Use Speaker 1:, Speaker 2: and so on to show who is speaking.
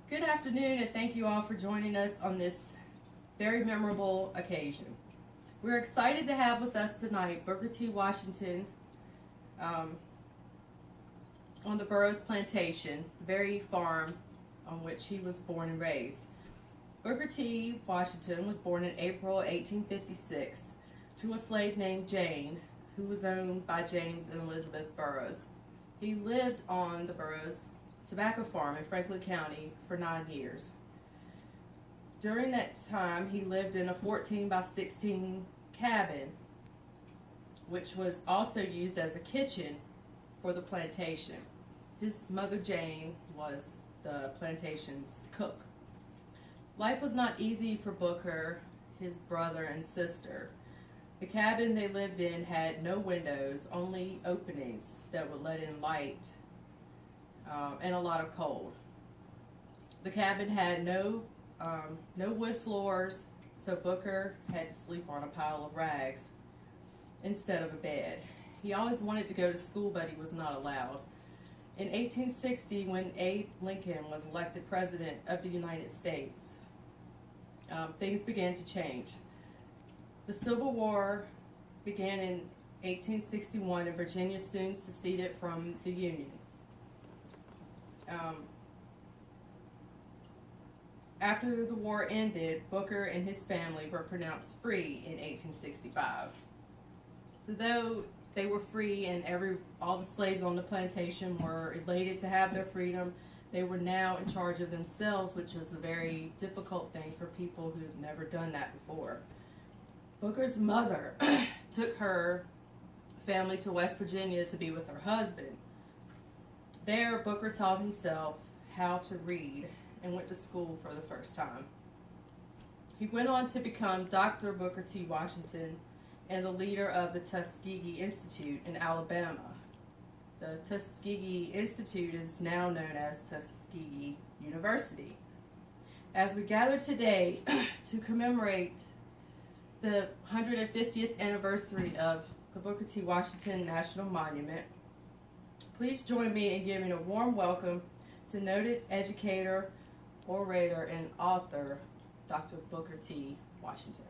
Speaker 1: Good afternoon, and thank you all for joining us on this very memorable occasion. We're excited to have with us tonight Booker T. Washington on the Burroughs Plantation, very farm on which he was born and raised. Booker T. Washington was born in April 1856 to a slave named Jane, who was owned by James and Elizabeth Burroughs. He lived on the Burroughs tobacco farm in Franklin County for 9 years. During that time, he lived in a 14 by 16 cabin, which was also used as a kitchen for the plantation. His mother Jane was the plantation's cook. Life was not easy for Booker, his brother, and sister. The cabin they lived in had no windows, only openings that would let in light and a lot of cold. The cabin had no wood floors, so Booker had to sleep on a pile of rags instead of a bed. He always wanted to go to school, but he was not allowed. In 1860, when Abe Lincoln was elected President of the United States, things began to change. The Civil War began in 1861, and Virginia soon seceded from the Union. After the war ended, Booker and his family were pronounced free in 1865. So though they were free and all the slaves on the plantation were elated to have their freedom, they were now in charge of themselves, which was a very difficult thing for people who've never done that before. Booker's mother took her family to West Virginia to be with her husband. There, Booker taught himself how to read and went to school for the first time. He went on to become Dr. Booker T. Washington and the leader of the Tuskegee Institute in Alabama. The Tuskegee Institute is now known as Tuskegee University. As we gather today to commemorate the 150th anniversary of the Booker T. Washington National Monument, please join me in giving a warm welcome to noted educator, orator, and author, Dr. Booker T. Washington.